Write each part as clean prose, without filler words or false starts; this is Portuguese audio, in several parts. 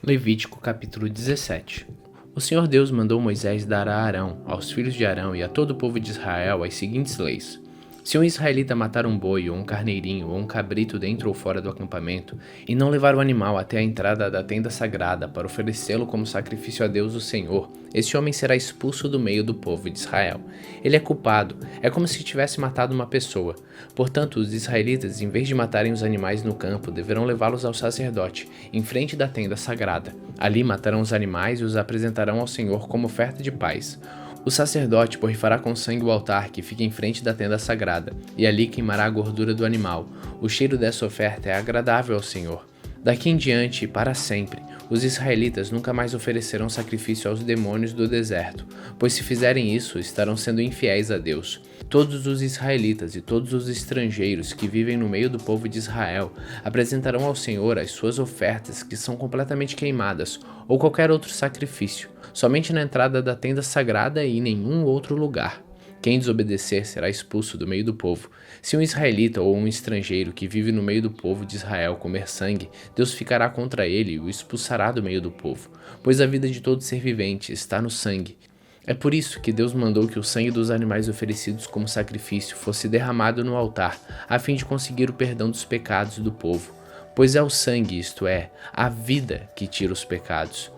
Levítico capítulo 17. O Senhor Deus mandou Moisés dar a Arão, aos filhos de Arão e a todo o povo de Israel as seguintes leis. Se um israelita matar um boi ou um carneirinho ou um cabrito dentro ou fora do acampamento e não levar o animal até a entrada da tenda sagrada para oferecê-lo como sacrifício a Deus o Senhor, esse homem será expulso do meio do povo de Israel. Ele é culpado, é como se tivesse matado uma pessoa. Portanto, os israelitas, em vez de matarem os animais no campo, deverão levá-los ao sacerdote, em frente da tenda sagrada. Ali matarão os animais e os apresentarão ao Senhor como oferta de paz. O sacerdote borrifará com sangue o altar que fica em frente da tenda sagrada, e ali queimará a gordura do animal. O cheiro dessa oferta é agradável ao Senhor. Daqui em diante e para sempre, os israelitas nunca mais oferecerão sacrifício aos demônios do deserto, pois se fizerem isso, estarão sendo infiéis a Deus. Todos os israelitas e todos os estrangeiros que vivem no meio do povo de Israel apresentarão ao Senhor as suas ofertas que são completamente queimadas, ou qualquer outro sacrifício, somente na entrada da tenda sagrada e em nenhum outro lugar. Quem desobedecer será expulso do meio do povo. Se um israelita ou um estrangeiro que vive no meio do povo de Israel comer sangue, Deus ficará contra ele e o expulsará do meio do povo, pois a vida de todo ser vivente está no sangue. É por isso que Deus mandou que o sangue dos animais oferecidos como sacrifício fosse derramado no altar, a fim de conseguir o perdão dos pecados do povo, pois é o sangue, isto é, a vida, que tira os pecados.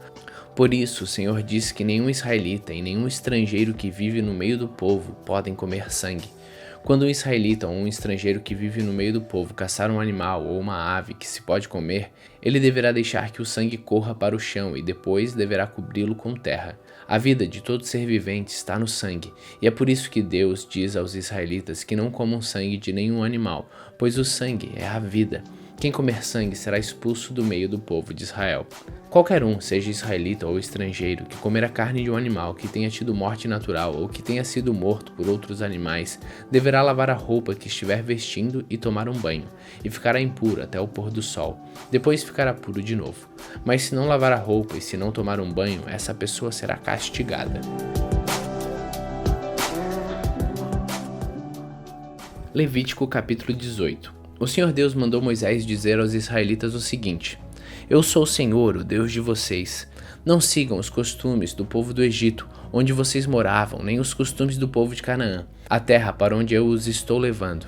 Por isso, o Senhor diz que nenhum israelita e nenhum estrangeiro que vive no meio do povo podem comer sangue. Quando um israelita ou um estrangeiro que vive no meio do povo caçar um animal ou uma ave que se pode comer, ele deverá deixar que o sangue corra para o chão e depois deverá cobri-lo com terra. A vida de todo ser vivente está no sangue, e é por isso que Deus diz aos israelitas que não comam sangue de nenhum animal, pois o sangue é a vida. Quem comer sangue será expulso do meio do povo de Israel. Qualquer um, seja israelita ou estrangeiro, que comer a carne de um animal que tenha tido morte natural ou que tenha sido morto por outros animais, deverá lavar a roupa que estiver vestindo e tomar um banho, e ficará impuro até o pôr do sol. Depois ficará puro de novo. Mas se não lavar a roupa e se não tomar um banho, essa pessoa será castigada. Levítico capítulo 18. O Senhor Deus mandou Moisés dizer aos israelitas o seguinte: Eu sou o Senhor, o Deus de vocês. Não sigam os costumes do povo do Egito, onde vocês moravam, nem os costumes do povo de Canaã, a terra para onde eu os estou levando.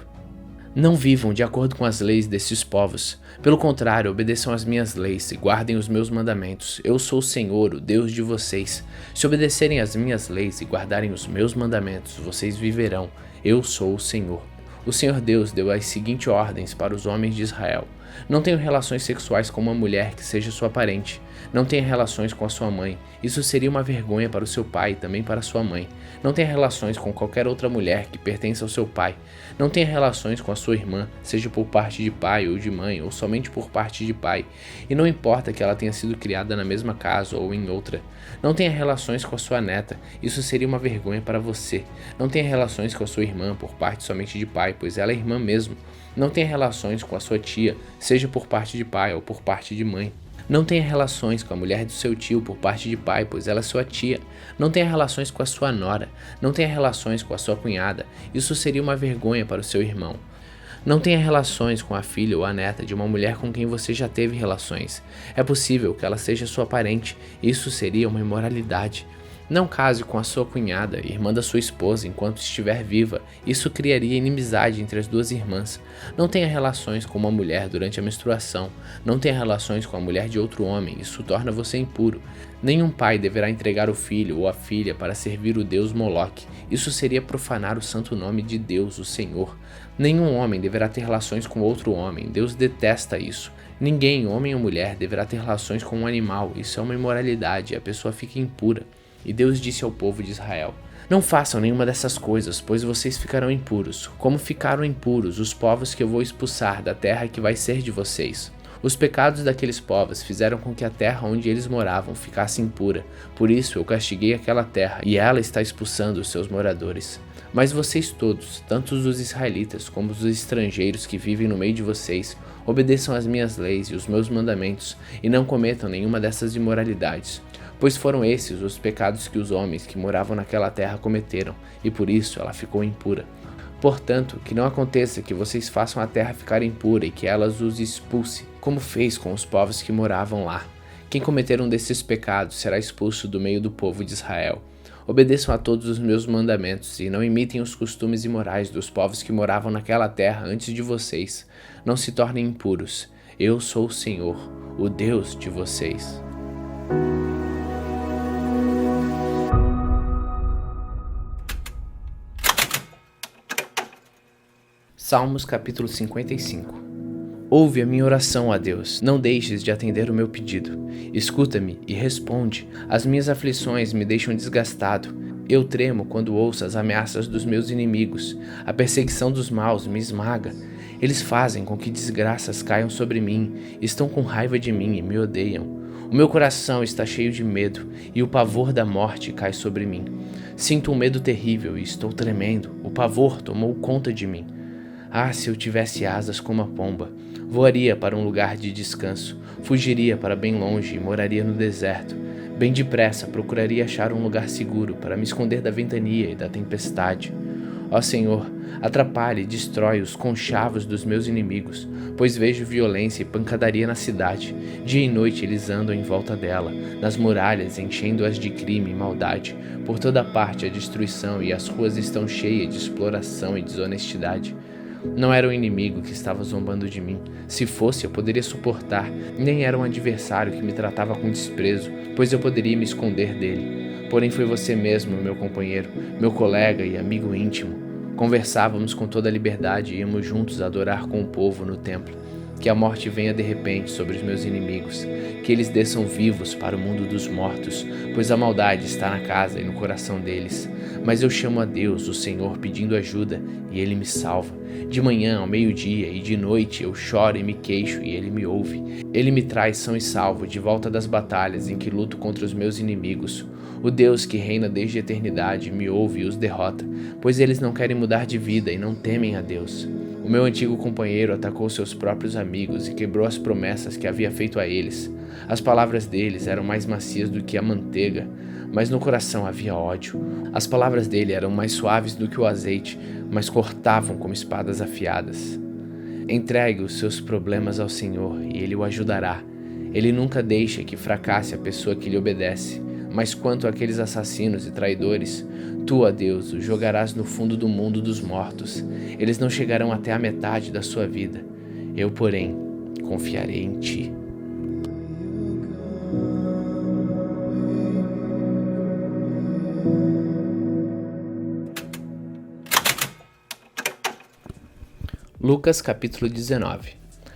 Não vivam de acordo com as leis desses povos. Pelo contrário, obedeçam às minhas leis e guardem os meus mandamentos. Eu sou o Senhor, o Deus de vocês. Se obedecerem às minhas leis e guardarem os meus mandamentos, vocês viverão. Eu sou o Senhor. O Senhor Deus deu as seguintes ordens para os homens de Israel: Não tenham relações sexuais com uma mulher que seja sua parente. Não tenha relações com a sua mãe. Isso seria uma vergonha para o seu pai e também para a sua mãe. Não tenha relações com qualquer outra mulher que pertença ao seu pai. Não tenha relações com a sua irmã, seja por parte de pai ou de mãe, ou somente por parte de pai. E não importa que ela tenha sido criada na mesma casa ou em outra. Não tenha relações com a sua neta. Isso seria uma vergonha para você. Não tenha relações com a sua irmã por parte somente de pai, pois ela é irmã mesmo. Não tenha relações com a sua tia, seja por parte de pai ou por parte de mãe. Não tenha relações com a mulher do seu tio por parte de pai, pois ela é sua tia. Não tenha relações com a sua nora. Não tenha relações com a sua cunhada. Isso seria uma vergonha para o seu irmão. Não tenha relações com a filha ou a neta de uma mulher com quem você já teve relações. É possível que ela seja sua parente. Isso seria uma imoralidade. Não case com a sua cunhada, irmã da sua esposa, enquanto estiver viva. Isso criaria inimizade entre as duas irmãs. Não tenha relações com uma mulher durante a menstruação. Não tenha relações com a mulher de outro homem. Isso torna você impuro. Nenhum pai deverá entregar o filho ou a filha para servir o deus Moloque. Isso seria profanar o santo nome de Deus, o Senhor. Nenhum homem deverá ter relações com outro homem. Deus detesta isso. Ninguém, homem ou mulher, deverá ter relações com um animal. Isso é uma imoralidade. A pessoa fica impura. E Deus disse ao povo de Israel: Não façam nenhuma dessas coisas, pois vocês ficarão impuros, como ficaram impuros os povos que eu vou expulsar da terra que vai ser de vocês. Os pecados daqueles povos fizeram com que a terra onde eles moravam ficasse impura. Por isso eu castiguei aquela terra, e ela está expulsando os seus moradores. Mas vocês todos, tanto os israelitas como os estrangeiros que vivem no meio de vocês, obedeçam às minhas leis e os meus mandamentos, e não cometam nenhuma dessas imoralidades. Pois foram esses os pecados que os homens que moravam naquela terra cometeram, e por isso ela ficou impura. Portanto, que não aconteça que vocês façam a terra ficar impura e que ela os expulse, como fez com os povos que moravam lá. Quem cometer um desses pecados será expulso do meio do povo de Israel. Obedeçam a todos os meus mandamentos e não imitem os costumes imorais dos povos que moravam naquela terra antes de vocês. Não se tornem impuros. Eu sou o Senhor, o Deus de vocês. Salmos capítulo 55. Ouve a minha oração, ó Deus, não deixes de atender o meu pedido. Escuta-me e responde. As minhas aflições me deixam desgastado. Eu tremo quando ouço as ameaças dos meus inimigos. A perseguição dos maus me esmaga. Eles fazem com que desgraças caiam sobre mim, estão com raiva de mim e me odeiam. O meu coração está cheio de medo e o pavor da morte cai sobre mim. Sinto um medo terrível e estou tremendo. O pavor tomou conta de mim. Ah, se eu tivesse asas como a pomba, voaria para um lugar de descanso, fugiria para bem longe e moraria no deserto. Bem depressa procuraria achar um lugar seguro para me esconder da ventania e da tempestade. Ó Senhor, atrapalhe e destrói os conchavos dos meus inimigos, pois vejo violência e pancadaria na cidade. Dia e noite eles andam em volta dela, nas muralhas enchendo-as de crime e maldade. Por toda parte a destruição e as ruas estão cheias de exploração e desonestidade. Não era um inimigo que estava zombando de mim. Se fosse, eu poderia suportar. Nem era um adversário que me tratava com desprezo, pois eu poderia me esconder dele. Porém foi você mesmo, meu companheiro, meu colega e amigo íntimo. Conversávamos com toda a liberdade e íamos juntos adorar com o povo no templo. Que a morte venha de repente sobre os meus inimigos, que eles desçam vivos para o mundo dos mortos, pois a maldade está na casa e no coração deles. Mas eu chamo a Deus, o Senhor, pedindo ajuda, e Ele me salva. De manhã ao meio-dia e de noite eu choro e me queixo, e Ele me ouve. Ele me traz são e salvo de volta das batalhas em que luto contra os meus inimigos. O Deus que reina desde a eternidade me ouve e os derrota, pois eles não querem mudar de vida e não temem a Deus. O meu antigo companheiro atacou seus próprios amigos e quebrou as promessas que havia feito a eles. As palavras deles eram mais macias do que a manteiga, mas no coração havia ódio. As palavras dele eram mais suaves do que o azeite, mas cortavam como espadas afiadas. Entregue os seus problemas ao Senhor e Ele o ajudará. Ele nunca deixa que fracasse a pessoa que lhe obedece. Mas quanto àqueles assassinos e traidores, tu, ó Deus, os jogarás no fundo do mundo dos mortos. Eles não chegarão até a metade da sua vida. Eu, porém, confiarei em ti. Lucas capítulo 19.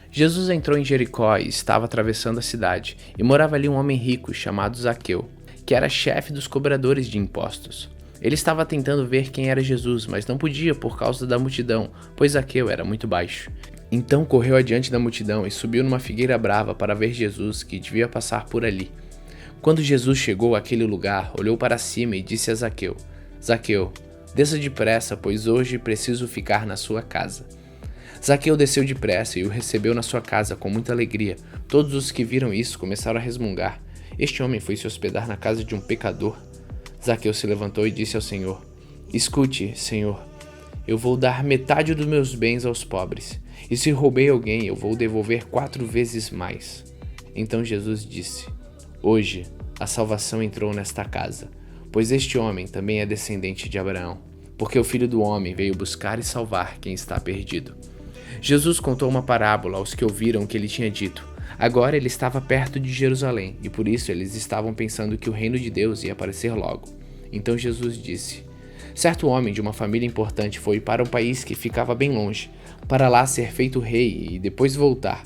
Jesus entrou em Jericó e estava atravessando a cidade, e morava ali um homem rico chamado Zaqueu, que era chefe dos cobradores de impostos. Ele estava tentando ver quem era Jesus, mas não podia por causa da multidão, pois Zaqueu era muito baixo. Então correu adiante da multidão e subiu numa figueira brava para ver Jesus, que devia passar por ali. Quando Jesus chegou àquele lugar, olhou para cima e disse a Zaqueu: Zaqueu, desça depressa, pois hoje preciso ficar na sua casa. Zaqueu desceu depressa e o recebeu na sua casa com muita alegria. Todos os que viram isso começaram a resmungar. Este homem foi se hospedar na casa de um pecador. Zaqueu se levantou e disse ao Senhor: Escute, Senhor, eu vou dar metade dos meus bens aos pobres, e se roubei alguém, eu vou devolver 4 vezes mais. Então Jesus disse: Hoje a salvação entrou nesta casa, pois este homem também é descendente de Abraão, porque o Filho do Homem veio buscar e salvar quem está perdido. Jesus contou uma parábola aos que ouviram o que ele tinha dito. Agora ele estava perto de Jerusalém, e por isso eles estavam pensando que o reino de Deus ia aparecer logo. Então Jesus disse: Certo homem de uma família importante foi para um país que ficava bem longe, para lá ser feito rei e depois voltar.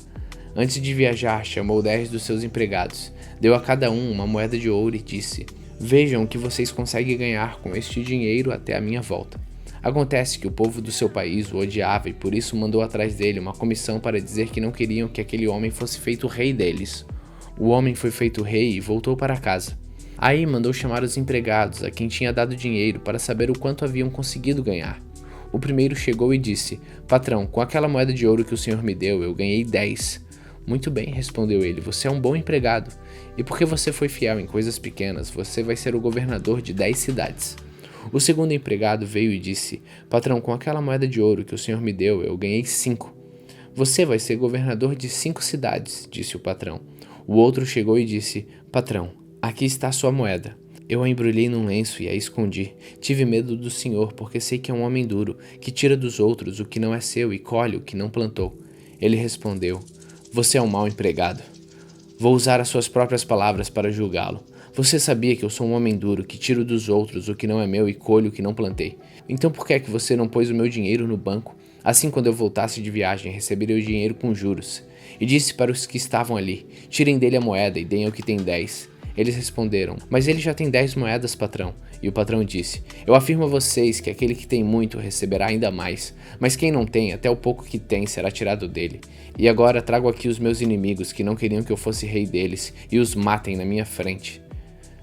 Antes de viajar, chamou 10 dos seus empregados, deu a cada um uma moeda de ouro e disse: Vejam o que vocês conseguem ganhar com este dinheiro até a minha volta. Acontece que o povo do seu país o odiava e por isso mandou atrás dele uma comissão para dizer que não queriam que aquele homem fosse feito rei deles. O homem foi feito rei e voltou para casa. Aí mandou chamar os empregados a quem tinha dado dinheiro para saber o quanto haviam conseguido ganhar. O primeiro chegou e disse: Patrão, com aquela moeda de ouro que o senhor me deu, eu ganhei 10. Muito bem, respondeu ele, você é um bom empregado. E porque você foi fiel em coisas pequenas, você vai ser o governador de 10 cidades. O segundo empregado veio e disse: Patrão, com aquela moeda de ouro que o senhor me deu, eu ganhei 5. Você vai ser governador de 5 cidades, disse o patrão. O outro chegou e disse: Patrão, aqui está a sua moeda. Eu a embrulhei num lenço e a escondi. Tive medo do senhor, porque sei que é um homem duro, que tira dos outros o que não é seu e colhe o que não plantou. Ele respondeu: Você é um mau empregado. Vou usar as suas próprias palavras para julgá-lo. Você sabia que eu sou um homem duro, que tiro dos outros o que não é meu e colho o que não plantei. Então por que é que você não pôs o meu dinheiro no banco? Assim, quando eu voltasse de viagem, receberia o dinheiro com juros. E disse para os que estavam ali: Tirem dele a moeda e deem ao que tem 10. Eles responderam: Mas ele já tem 10 moedas, patrão. E o patrão disse: Eu afirmo a vocês que aquele que tem muito receberá ainda mais, mas quem não tem, até o pouco que tem será tirado dele. E agora trago aqui os meus inimigos, que não queriam que eu fosse rei deles, e os matem na minha frente.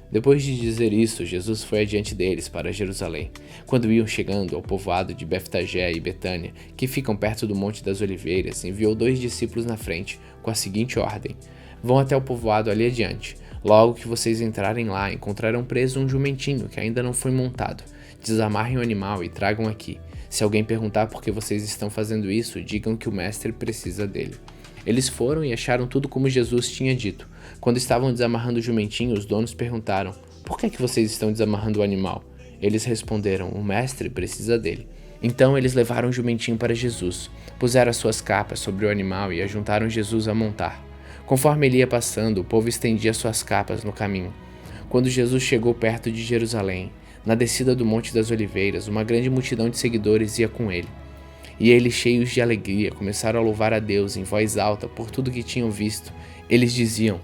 Depois de dizer isso, Jesus foi adiante deles para Jerusalém. Quando iam chegando ao povoado de Betfagé e Betânia, que ficam perto do Monte das Oliveiras, enviou 2 discípulos na frente, com a seguinte ordem: Vão até o povoado ali adiante. Logo que vocês entrarem lá, encontrarão preso um jumentinho que ainda não foi montado. Desamarrem o animal e tragam aqui. Se alguém perguntar por que vocês estão fazendo isso, digam que o mestre precisa dele. Eles foram e acharam tudo como Jesus tinha dito. Quando estavam desamarrando o jumentinho, os donos perguntaram: Por que vocês estão desamarrando o animal? Eles responderam: O mestre precisa dele. Então eles levaram o jumentinho para Jesus, puseram as suas capas sobre o animal e ajuntaram Jesus a montar. Conforme ele ia passando, o povo estendia suas capas no caminho. Quando Jesus chegou perto de Jerusalém, na descida do Monte das Oliveiras, uma grande multidão de seguidores ia com ele. E eles, cheios de alegria, começaram a louvar a Deus em voz alta por tudo que tinham visto. Eles diziam: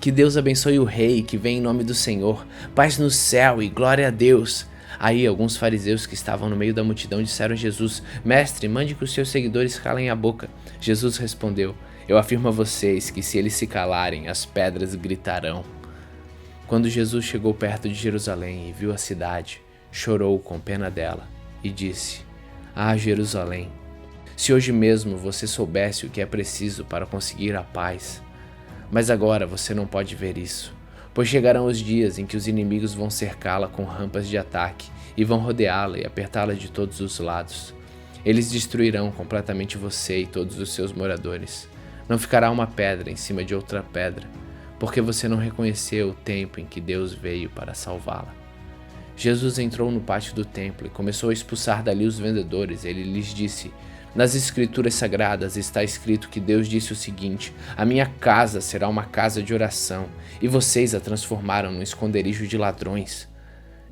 Que Deus abençoe o rei que vem em nome do Senhor, paz no céu e glória a Deus. Aí alguns fariseus que estavam no meio da multidão disseram a Jesus: Mestre, mande que os seus seguidores calem a boca. Jesus respondeu: Eu afirmo a vocês que se eles se calarem, as pedras gritarão. Quando Jesus chegou perto de Jerusalém e viu a cidade, chorou com pena dela e disse: Ah, Jerusalém, se hoje mesmo você soubesse o que é preciso para conseguir a paz. Mas agora você não pode ver isso, pois chegarão os dias em que os inimigos vão cercá-la com rampas de ataque e vão rodeá-la e apertá-la de todos os lados. Eles destruirão completamente você e todos os seus moradores. Não ficará uma pedra em cima de outra pedra, porque você não reconheceu o tempo em que Deus veio para salvá-la. Jesus entrou no pátio do templo e começou a expulsar dali os vendedores. Ele lhes disse: Nas escrituras sagradas está escrito que Deus disse o seguinte: A minha casa será uma casa de oração, e vocês a transformaram num esconderijo de ladrões.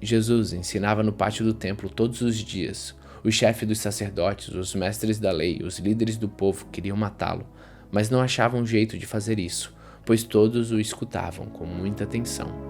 Jesus ensinava no pátio do templo todos os dias. O chefe dos sacerdotes, os mestres da lei, os líderes do povo queriam matá-lo, mas não achavam jeito de fazer isso, pois todos o escutavam com muita atenção.